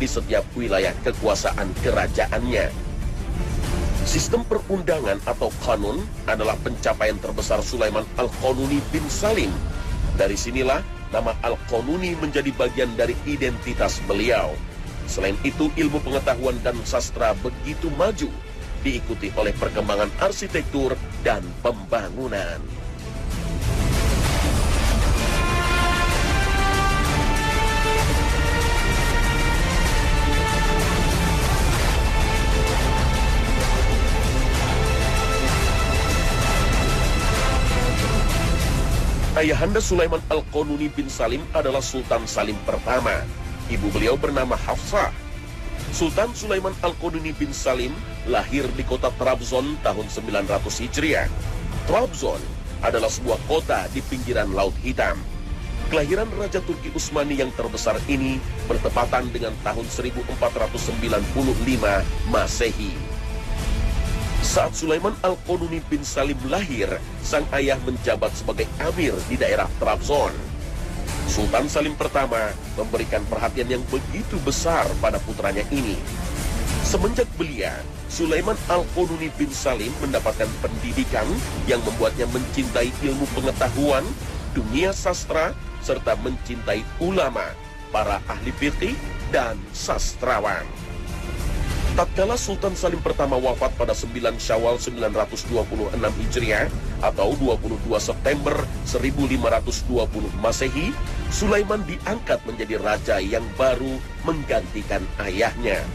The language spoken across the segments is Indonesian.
di setiap wilayah kekuasaan kerajaannya. Sistem perundangan atau kanun adalah pencapaian terbesar Sulaiman Al-Qanuni bin Salim. Dari sinilah nama Al-Qanuni menjadi bagian dari identitas beliau. Selain itu, ilmu pengetahuan dan sastra begitu maju, diikuti oleh perkembangan arsitektur dan pembangunan. Ayahanda Sulaiman Al-Qanuni bin Salim adalah Sultan Salim pertama. Ibu beliau bernama Hafsah. Sultan Sulaiman Al-Qanuni bin Salim lahir di kota Trabzon tahun 900 Hijriah. Trabzon adalah sebuah kota di pinggiran Laut Hitam. Kelahiran Raja Turki Utsmani yang terbesar ini bertepatan dengan tahun 1495 Masehi. Saat Sulaiman Al-Qanuni bin Salim lahir, sang ayah menjabat sebagai amir di daerah Trabzon. Sultan Salim pertama memberikan perhatian yang begitu besar pada putranya ini. Semenjak belia, Sulaiman Al-Qanuni bin Salim mendapatkan pendidikan yang membuatnya mencintai ilmu pengetahuan, dunia sastra, serta mencintai ulama, para ahli fikih, dan sastrawan. Tatkala Sultan Salim pertama wafat pada 9 Syawal 926 Hijriah atau 22 September 1520 Masehi, Sulaiman diangkat menjadi raja yang baru menggantikan ayahnya.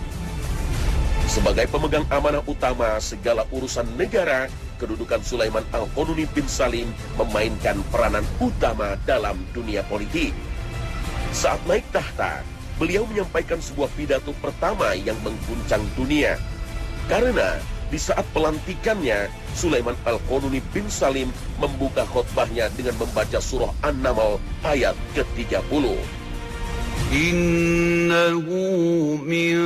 Sebagai pemegang amanah utama segala urusan negara, kedudukan Sulaiman Al-Qanuni bin Salim memainkan peranan utama dalam dunia politik. Saat naik tahta, beliau menyampaikan sebuah pidato pertama yang mengguncang dunia. Karena di saat pelantikannya, Sulaiman Al-Qanuni bin Salim membuka khutbahnya dengan membaca surah An-Naml ayat ke-30. Innahu min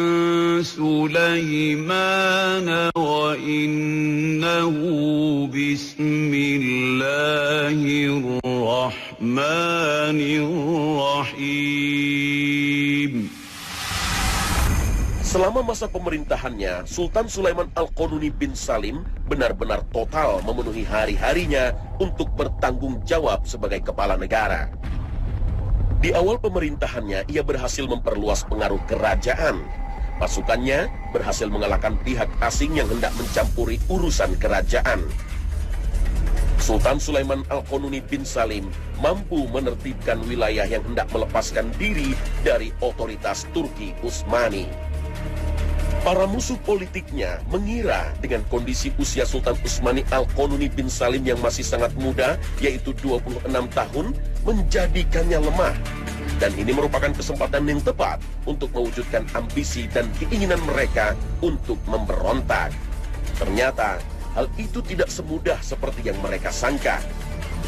Sulaiman wa innahu bismillahirrahmanirrahim. Selama masa pemerintahannya, Sultan Sulaiman Al-Qanuni bin Salim benar-benar total memenuhi hari-harinya untuk bertanggung jawab sebagai kepala negara. Di awal pemerintahannya, ia berhasil memperluas pengaruh kerajaan. Pasukannya berhasil mengalahkan pihak asing yang hendak mencampuri urusan kerajaan. Sultan Sulaiman Al-Qanuni bin Salim mampu menertibkan wilayah yang hendak melepaskan diri dari otoritas Turki Utsmani. Para musuh politiknya mengira dengan kondisi usia Sultan Utsmani Al-Qanuni bin Salim yang masih sangat muda, yaitu 26 tahun, menjadikannya lemah. Dan ini merupakan kesempatan yang tepat untuk mewujudkan ambisi dan keinginan mereka untuk memberontak. Ternyata, hal itu tidak semudah seperti yang mereka sangka.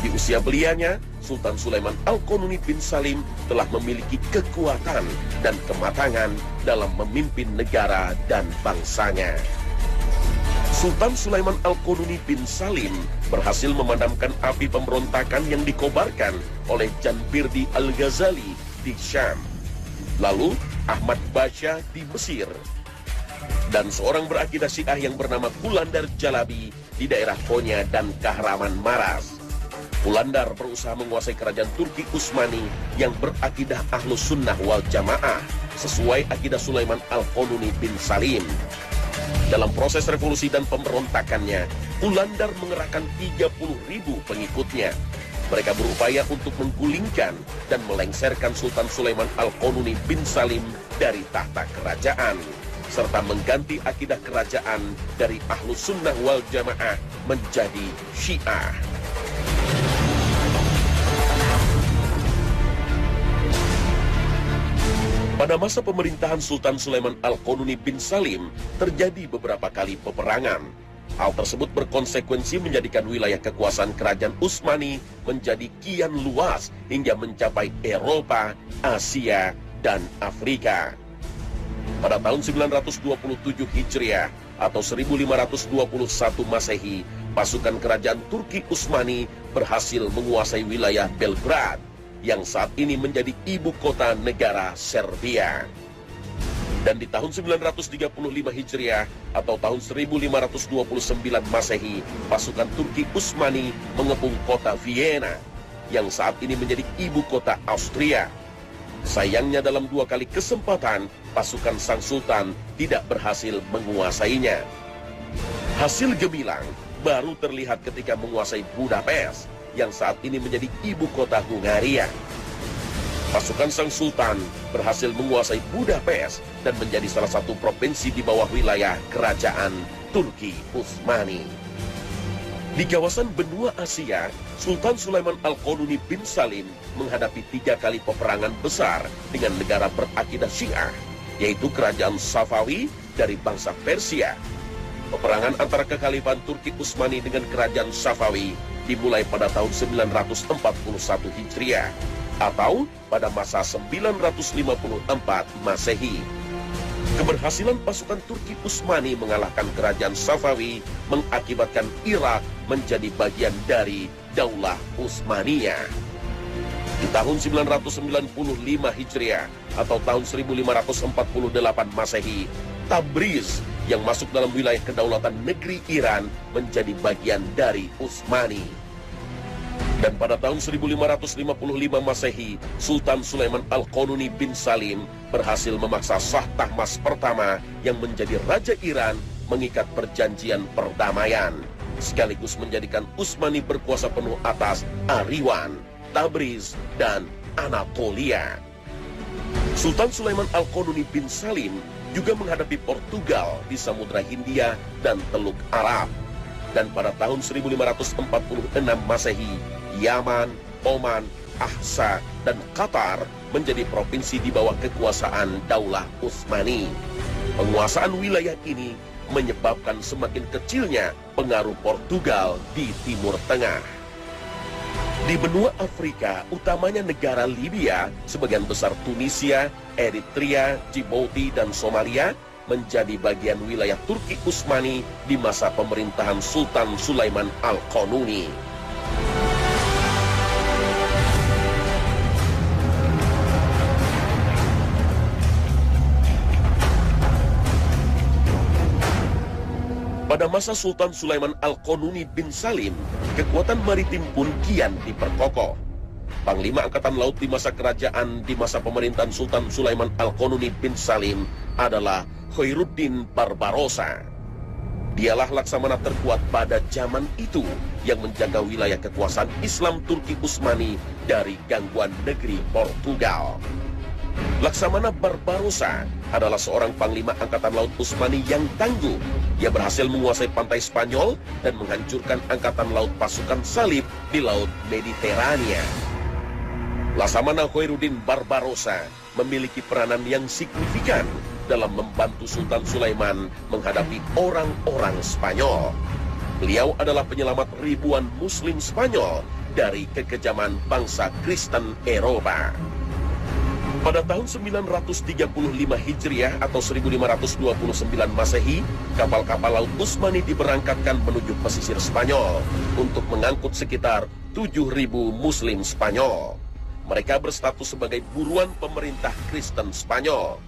Di usia belianya, Sultan Sulaiman Al-Qanuni bin Salim telah memiliki kekuatan dan kematangan dalam memimpin negara dan bangsanya. Sultan Sulaiman Al-Qanuni bin Salim berhasil memadamkan api pemberontakan yang dikobarkan oleh Janbirdi Al-Ghazali di Syam, lalu Ahmad Basha di Mesir, dan seorang berakidah Syiah yang bernama Qulandar Jalabi di daerah Konya dan Kahraman Maras. Qulandar berusaha menguasai kerajaan Turki Utsmani yang berakidah Ahlus Sunnah wal Jamaah sesuai akidah Sulaiman Al-Qanuni bin Salim. Dalam proses revolusi dan pemberontakannya, Qulandar mengerahkan 30.000 pengikutnya. Mereka berupaya untuk menggulingkan dan melengsarkan Sultan Sulaiman Al-Qanuni bin Salim dari tahta kerajaan, serta mengganti akidah kerajaan dari Ahlus Sunnah wal Jamaah menjadi Syiah. Pada masa pemerintahan Sultan Sulaiman Al-Qanuni bin Salim, terjadi beberapa kali peperangan. Hal tersebut berkonsekuensi menjadikan wilayah kekuasaan kerajaan Utsmani menjadi kian luas hingga mencapai Eropa, Asia, dan Afrika. Pada tahun 927 Hijriah atau 1521 Masehi, pasukan kerajaan Turki Utsmani berhasil menguasai wilayah Belgrad yang saat ini menjadi ibu kota negara Serbia. Dan di tahun 935 Hijriah atau tahun 1529 Masehi, pasukan Turki Utsmani mengepung kota Vienna yang saat ini menjadi ibu kota Austria. Sayangnya dalam 2 kali kesempatan, pasukan sang sultan tidak berhasil menguasainya. Hasil gemilang baru terlihat ketika menguasai Budapest yang saat ini menjadi ibu kota Hungaria. Pasukan sang sultan berhasil menguasai Budapest dan menjadi salah satu provinsi di bawah wilayah kerajaan Turki Utsmani. Di kawasan benua Asia, Sultan Sulaiman Al-Qanuni bin Salim menghadapi 3 kali peperangan besar dengan negara berakidah Syiah, yaitu kerajaan Safawi dari bangsa Persia. Peperangan antara kekhalifahan Turki Utsmani dengan kerajaan Safawi dimulai pada tahun 941 Hijriah atau pada masa 954 Masehi. Keberhasilan pasukan Turki Utsmani mengalahkan kerajaan Safawi mengakibatkan Irak menjadi bagian dari Daulah Utsmaniyah. Di tahun 995 Hijriah atau tahun 1548 Masehi, Tabriz yang masuk dalam wilayah kedaulatan negeri Iran menjadi bagian dari Utsmani. Dan pada tahun 1555 Masehi, Sultan Sulaiman Al-Qanuni bin Salim berhasil memaksa Shah Tahmasp pertama yang menjadi Raja Iran mengikat perjanjian perdamaian, sekaligus menjadikan Utsmani berkuasa penuh atas Ariwan, Tabriz, dan Anatolia. Sultan Sulaiman Al-Qanuni bin Salim juga menghadapi Portugal di Samudra Hindia dan Teluk Arab. Dan pada tahun 1546 Masehi, Yaman, Oman, Ahsa, dan Qatar menjadi provinsi di bawah kekuasaan Daulah Utsmani. Penguasaan wilayah ini menyebabkan semakin kecilnya pengaruh Portugal di Timur Tengah. Di benua Afrika, utamanya negara Libya, sebagian besar Tunisia, Eritrea, Djibouti, dan Somalia menjadi bagian wilayah Turki Utsmani di masa pemerintahan Sultan Sulaiman Al-Qanuni. Pada masa Sultan Sulaiman Al-Qanuni bin Salim, kekuatan maritim pun kian diperkokoh. Panglima Angkatan Laut di masa kerajaan di masa pemerintahan Sultan Sulaiman Al-Qanuni bin Salim adalah Khairuddin Barbarossa. Dialah laksamana terkuat pada zaman itu yang menjaga wilayah kekuasaan Islam Turki Utsmani dari gangguan negeri Portugal. Laksamana Barbarossa adalah seorang panglima Angkatan Laut Utsmani yang tangguh. Ia berhasil menguasai pantai Spanyol dan menghancurkan Angkatan Laut pasukan Salib di Laut Mediterania. Laksamana Khairuddin Barbarossa memiliki peranan yang signifikan dalam membantu Sultan Sulaiman menghadapi orang-orang Spanyol. Beliau adalah penyelamat ribuan Muslim Spanyol dari kekejaman bangsa Kristen Eropa. Pada tahun 935 Hijriah atau 1529 Masehi, kapal-kapal laut Utsmani diberangkatkan menuju pesisir Spanyol untuk mengangkut sekitar 7.000 Muslim Spanyol. Mereka berstatus sebagai buruan pemerintah Kristen Spanyol.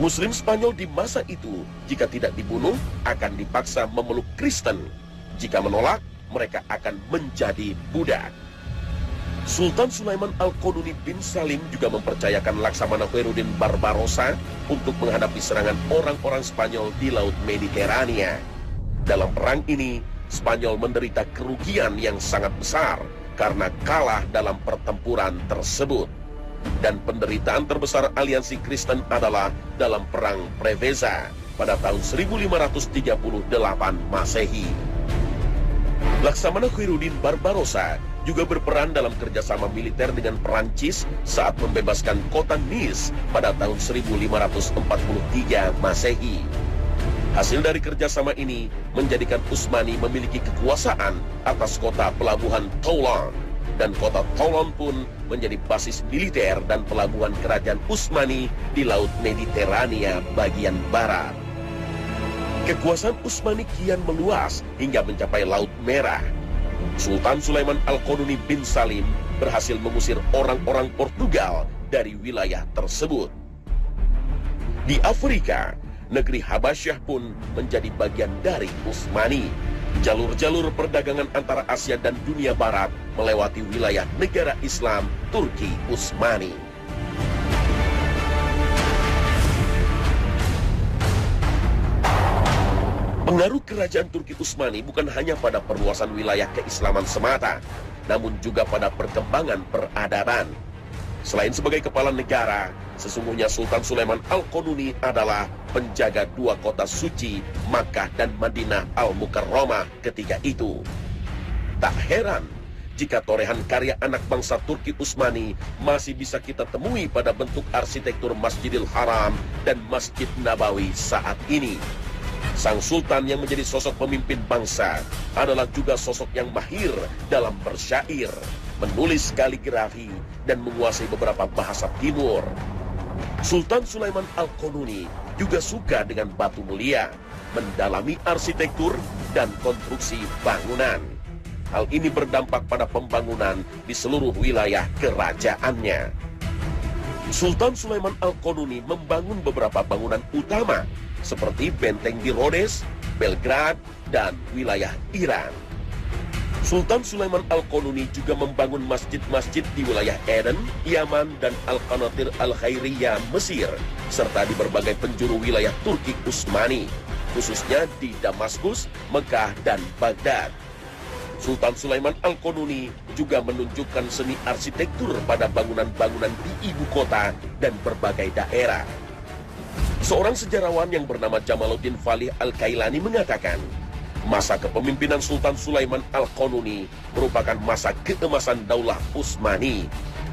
Muslim Spanyol di masa itu, jika tidak dibunuh, akan dipaksa memeluk Kristen. Jika menolak, mereka akan menjadi budak. Sultan Sulaiman Al-Qanuni bin Salim juga mempercayakan Laksamana Khairuddin Barbarossa untuk menghadapi serangan orang-orang Spanyol di Laut Mediterania. Dalam perang ini, Spanyol menderita kerugian yang sangat besar karena kalah dalam pertempuran tersebut. Dan penderitaan terbesar aliansi Kristen adalah dalam Perang Preveza pada tahun 1538 Masehi. Laksamana Khairuddin Barbarossa juga berperan dalam kerjasama militer dengan Perancis saat membebaskan kota Nice pada tahun 1543 Masehi. Hasil dari kerjasama ini menjadikan Utsmani memiliki kekuasaan atas kota pelabuhan Toulon, dan kota Toulon pun menjadi basis militer dan pelabuhan kerajaan Utsmani di Laut Mediterania bagian barat. Kekuasaan Utsmani kian meluas hingga mencapai Laut Merah. Sultan Sulaiman Al-Qanuni bin Salim berhasil mengusir orang-orang Portugal dari wilayah tersebut. Di Afrika, negeri Habasyah pun menjadi bagian dari Utsmani. Jalur-jalur perdagangan antara Asia dan dunia barat melewati wilayah negara Islam Turki Utsmani. Pengaruh kerajaan Turki Utsmani bukan hanya pada perluasan wilayah keislaman semata, namun juga pada perkembangan peradaban. Selain sebagai kepala negara, sesungguhnya Sultan Sulaiman Al-Qanuni adalah penjaga dua kota suci, Makkah dan Madinah Al-Mukarramah ketika itu. Tak heran jika torehan karya anak bangsa Turki Utsmani masih bisa kita temui pada bentuk arsitektur Masjidil Haram dan Masjid Nabawi saat ini. Sang Sultan yang menjadi sosok pemimpin bangsa adalah juga sosok yang mahir dalam bersyair, menulis kaligrafi, dan menguasai beberapa bahasa timur. Sultan Sulaiman Al-Qanuni juga suka dengan batu mulia, mendalami arsitektur dan konstruksi bangunan. Hal ini berdampak pada pembangunan di seluruh wilayah kerajaannya. Sultan Sulaiman Al-Qanuni membangun beberapa bangunan utama seperti benteng di Rhodes, Belgrad, dan wilayah Iran. Sultan Sulaiman Al-Qanuni juga membangun masjid-masjid di wilayah Aden, Yaman, dan Al-Qanatir Al-Khairiyah, Mesir, serta di berbagai penjuru wilayah Turki Utsmani, khususnya di Damaskus, Mekah, dan Baghdad. Sultan Sulaiman Al-Qanuni juga menunjukkan seni arsitektur pada bangunan-bangunan di ibu kota dan berbagai daerah. Seorang sejarawan yang bernama Jamaluddin Falih Al-Kailani mengatakan, masa kepemimpinan Sultan Sulaiman Al-Qanuni merupakan masa keemasan Daulah Utsmani,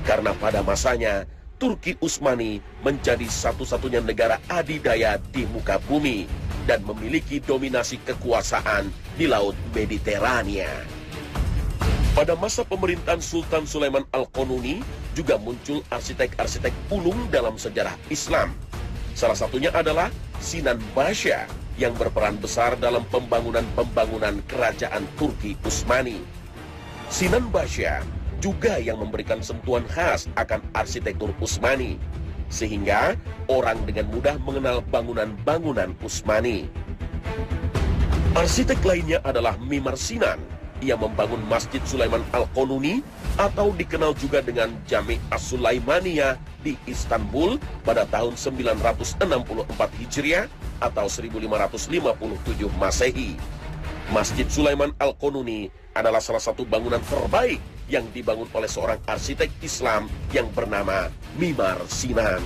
karena pada masanya Turki Utsmani menjadi satu-satunya negara adidaya di muka bumi dan memiliki dominasi kekuasaan di Laut Mediterania. Pada masa pemerintahan Sultan Sulaiman Al-Qanuni juga muncul arsitek-arsitek ulung dalam sejarah Islam. Salah satunya adalah Sinan Basha yang berperan besar dalam pembangunan kerajaan Turki Utsmani. Sinan Basha juga yang memberikan sentuhan khas akan arsitektur Utsmani, sehingga orang dengan mudah mengenal bangunan-bangunan Utsmani. Arsitek lainnya adalah Mimar Sinan. Ia membangun Masjid Sulaiman Al-Qanuni atau dikenal juga dengan Jami' As-Sulaimaniyah di Istanbul pada tahun 964 Hijriah atau 1557 Masehi. Masjid Sulaiman Al-Qanuni adalah salah satu bangunan terbaik yang dibangun oleh seorang arsitek Islam yang bernama Mimar Sinan.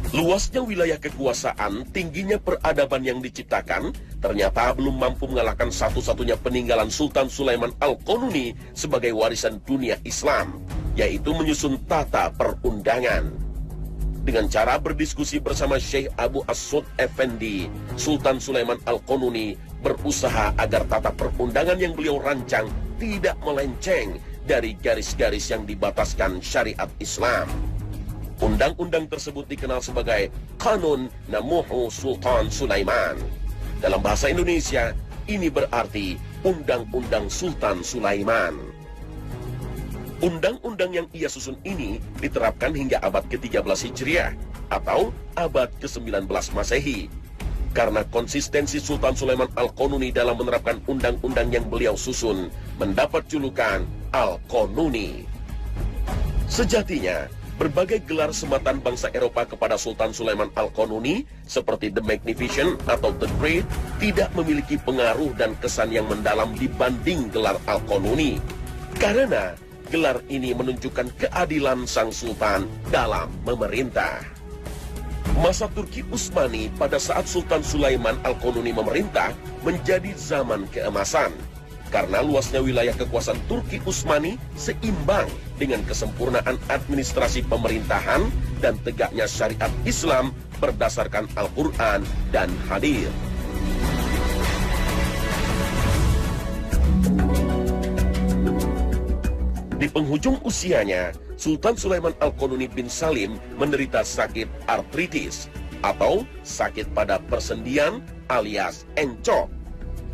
Luasnya wilayah kekuasaan, tingginya peradaban yang diciptakan, ternyata belum mampu mengalahkan satu-satunya peninggalan Sultan Sulaiman Al-Qanuni sebagai warisan dunia Islam, yaitu menyusun tata perundangan. Dengan cara berdiskusi bersama Syekh Abu As-Sud Effendi, Sultan Sulaiman Al-Qanuni berusaha agar tata perundangan yang beliau rancang tidak melenceng dari garis-garis yang dibataskan syariat Islam. Undang-undang tersebut dikenal sebagai Kanun Namuhu Sultan Sulaiman. Dalam bahasa Indonesia, ini berarti Undang-Undang Sultan Sulaiman. Undang-undang yang ia susun ini diterapkan hingga abad ke-13 Hijriah atau abad ke-19 Masehi. Karena konsistensi Sultan Sulaiman Al-Qanuni dalam menerapkan undang-undang yang beliau susun mendapat julukan Al-Qanuni. Sejatinya, berbagai gelar sematan bangsa Eropa kepada Sultan Sulaiman Al-Qanuni seperti The Magnificent atau The Great tidak memiliki pengaruh dan kesan yang mendalam dibanding gelar Al-Qanuni, karena gelar ini menunjukkan keadilan sang sultan dalam memerintah. Masa Turki Utsmani pada saat Sultan Sulaiman Al-Qanuni memerintah menjadi zaman keemasan, karena luasnya wilayah kekuasaan Turki Utsmani seimbang dengan kesempurnaan administrasi pemerintahan dan tegaknya syariat Islam berdasarkan Al-Quran dan Hadits. Di penghujung usianya, Sultan Sulaiman Al-Qanuni bin Salim menderita sakit artritis atau sakit pada persendian alias encok.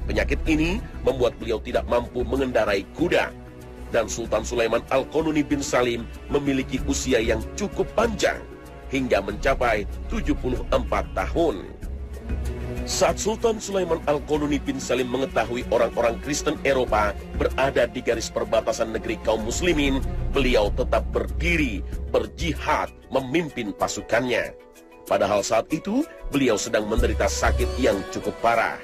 Penyakit ini membuat beliau tidak mampu mengendarai kuda. dan Sultan Sulaiman Al-Qanuni bin Salim memiliki usia yang cukup panjang, hingga mencapai 74 tahun. Saat Sultan Sulaiman Al-Qanuni bin Salim mengetahui orang-orang Kristen Eropa berada di garis perbatasan negeri kaum muslimin, beliau tetap berdiri, berjihad, memimpin pasukannya. Padahal saat itu, beliau sedang menderita sakit yang cukup parah.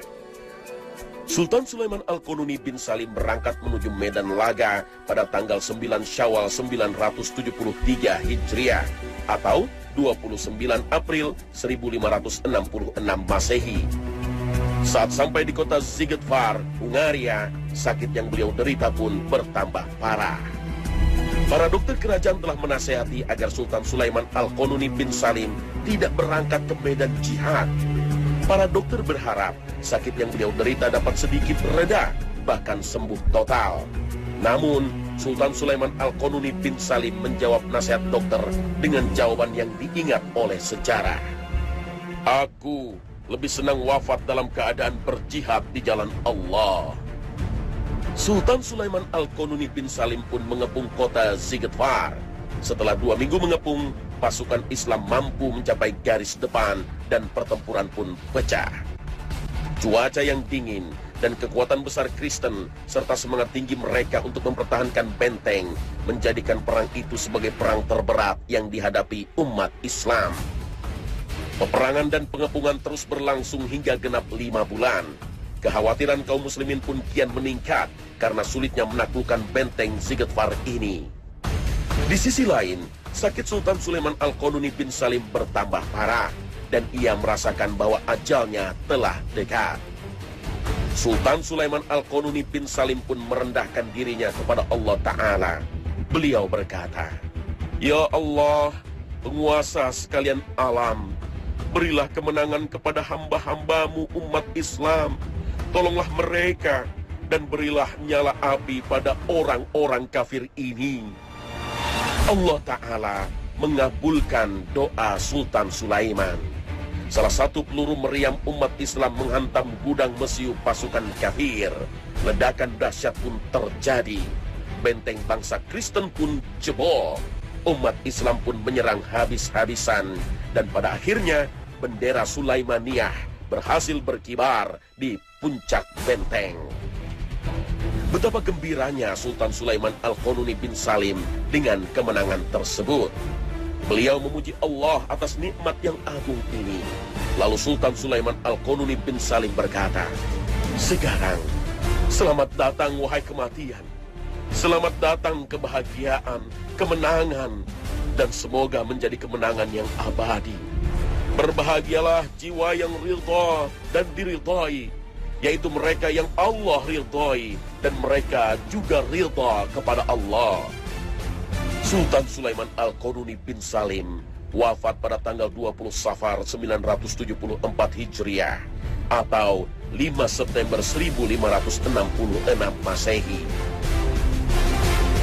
Sultan Sulaiman Al-Qanuni bin Salim berangkat menuju Medan Laga pada tanggal 9 Syawal 973 Hijriah atau 29 April 1566 Masehi. Saat sampai di kota Sigetvar, Hungaria, sakit yang beliau derita pun bertambah parah. Para dokter kerajaan telah menasihati agar Sultan Sulaiman Al-Qanuni bin Salim tidak berangkat ke medan jihad. Para dokter berharap sakit yang beliau derita dapat sedikit reda, bahkan sembuh total. Namun, Sultan Sulaiman Al-Qanuni bin Salim menjawab nasihat dokter dengan jawaban yang diingat oleh sejarah. Aku lebih senang wafat dalam keadaan berjihad di jalan Allah. Sultan Sulaiman Al-Qanuni bin Salim pun mengepung kota Sigetvar. Setelah 2 minggu mengepung, pasukan Islam mampu mencapai garis depan dan pertempuran pun pecah. Cuaca yang dingin dan kekuatan besar Kristen serta semangat tinggi mereka untuk mempertahankan benteng menjadikan perang itu sebagai perang terberat yang dihadapi umat Islam. Peperangan dan pengepungan terus berlangsung hingga genap 5 bulan. Kekhawatiran kaum muslimin pun kian meningkat karena sulitnya menaklukkan benteng Sigetvar ini. Di sisi lain, sakit Sultan Sulaiman Al-Qanuni bin Salim bertambah parah dan ia merasakan bahwa ajalnya telah dekat. Sultan Sulaiman Al-Qanuni bin Salim pun merendahkan dirinya kepada Allah Ta'ala. Beliau berkata, "Ya Allah, penguasa sekalian alam, berilah kemenangan kepada hamba-hambamu umat Islam. Tolonglah mereka dan berilah nyala api pada orang-orang kafir ini." Allah Ta'ala mengabulkan doa Sultan Sulaiman. Salah satu peluru meriam umat Islam menghantam gudang mesiu pasukan kafir. Ledakan dahsyat pun terjadi. Benteng bangsa Kristen pun jebol. Umat Islam pun menyerang habis-habisan. Dan pada akhirnya bendera Sulaimaniyah berhasil berkibar di puncak benteng. Betapa gembiranya Sultan Sulaiman Al-Qanuni bin Salim dengan kemenangan tersebut. Beliau memuji Allah atas nikmat yang agung ini. Lalu Sultan Sulaiman Al-Qanuni bin Salim berkata, "Sekarang, selamat datang wahai kematian. Selamat datang kebahagiaan, kemenangan, dan semoga menjadi kemenangan yang abadi. Berbahagialah jiwa yang ridha dan diridhai, yaitu mereka yang Allah ridhai dan mereka juga ridha kepada Allah." Sultan Sulaiman Al-Qanuni bin Salim wafat pada tanggal 20 Safar 974 Hijriah atau 5 September 1566 Masehi.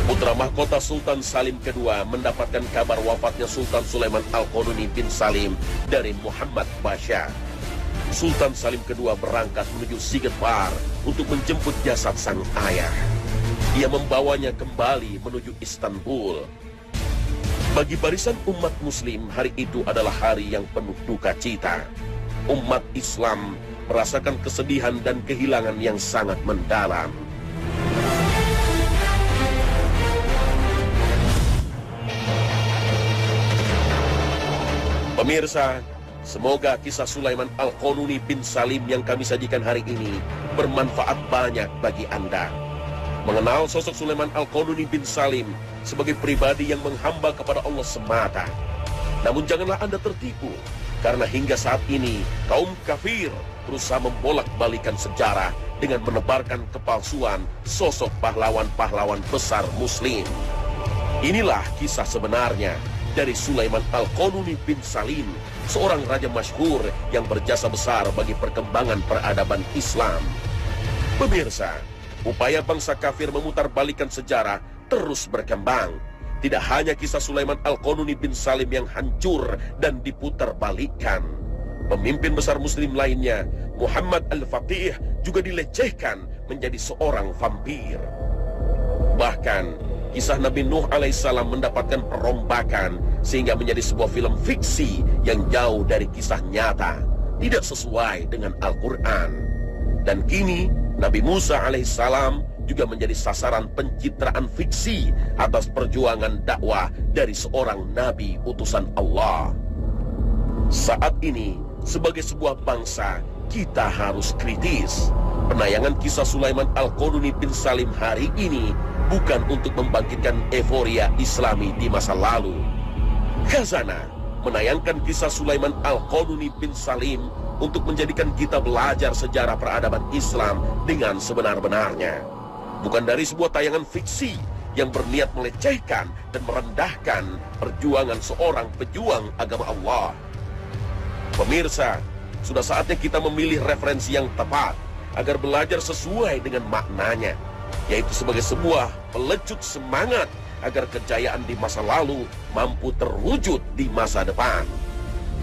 Putra mahkota Sultan Salim II mendapatkan kabar wafatnya Sultan Sulaiman Al-Qanuni bin Salim dari Muhammad Pasha. Sultan Salim II berangkat menuju Sigetvar untuk menjemput jasad sang ayah. Ia membawanya kembali menuju Istanbul. Bagi barisan umat muslim, hari itu adalah hari yang penuh duka cita. Umat Islam merasakan kesedihan dan kehilangan yang sangat mendalam. Pemirsa, semoga kisah Sulaiman Al-Qanuni bin Salim yang kami sajikan hari ini bermanfaat banyak bagi Anda. Mengenal sosok Sulaiman Al-Qanuni bin Salim sebagai pribadi yang menghamba kepada Allah semata. Namun janganlah Anda tertipu, karena hingga saat ini kaum kafir berusaha membolak-balikan sejarah dengan menebarkan kepalsuan sosok pahlawan-pahlawan besar muslim. Inilah kisah sebenarnya dari Sulaiman Al-Qanuni bin Salim, seorang raja masyhur yang berjasa besar bagi perkembangan peradaban Islam. Pemirsa, upaya bangsa kafir memutarbalikkan sejarah terus berkembang. Tidak hanya kisah Sulaiman Al-Qanuni bin Salim yang hancur dan diputarbalikkan. Pemimpin besar muslim lainnya, Muhammad Al-Fatih, juga dilecehkan menjadi seorang vampir. Bahkan, kisah Nabi Nuh alaihissalam mendapatkan perombakan sehingga menjadi sebuah film fiksi yang jauh dari kisah nyata, tidak sesuai dengan Al-Quran. Dan kini, Nabi Musa alaihissalam juga menjadi sasaran pencitraan fiksi atas perjuangan dakwah dari seorang nabi utusan Allah. Saat ini, sebagai sebuah bangsa, kita harus kritis. Penayangan kisah Sulaiman Al-Qununi bin Salim hari ini bukan untuk membangkitkan euforia Islami di masa lalu. Khazanah menayangkan kisah Sulaiman Al-Qununi bin Salim untuk menjadikan kita belajar sejarah peradaban Islam dengan sebenar-benarnya. Bukan dari sebuah tayangan fiksi yang berniat melecehkan dan merendahkan perjuangan seorang pejuang agama Allah. Pemirsa, sudah saatnya kita memilih referensi yang tepat agar belajar sesuai dengan maknanya, yaitu sebagai sebuah pelecut semangat agar kejayaan di masa lalu mampu terwujud di masa depan.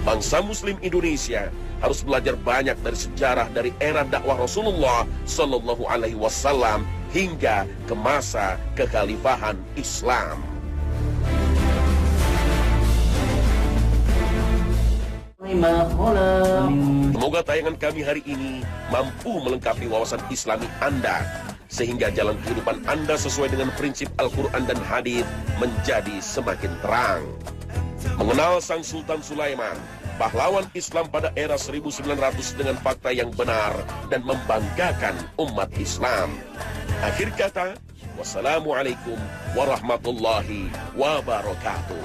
Bangsa Muslim Indonesia harus belajar banyak dari sejarah dari era dakwah Rasulullah Sallallahu Alaihi Wasallam hingga ke masa kekhalifahan Islam. Semoga tayangan kami hari ini mampu melengkapi wawasan Islami Anda, sehingga jalan kehidupan Anda sesuai dengan prinsip Al-Quran dan Hadits menjadi semakin terang. Mengenal Sang Sultan Sulaiman, pahlawan Islam pada era 1900 dengan fakta yang benar dan membanggakan umat Islam. Akhir kata, wassalamualaikum warahmatullahi wabarakatuh.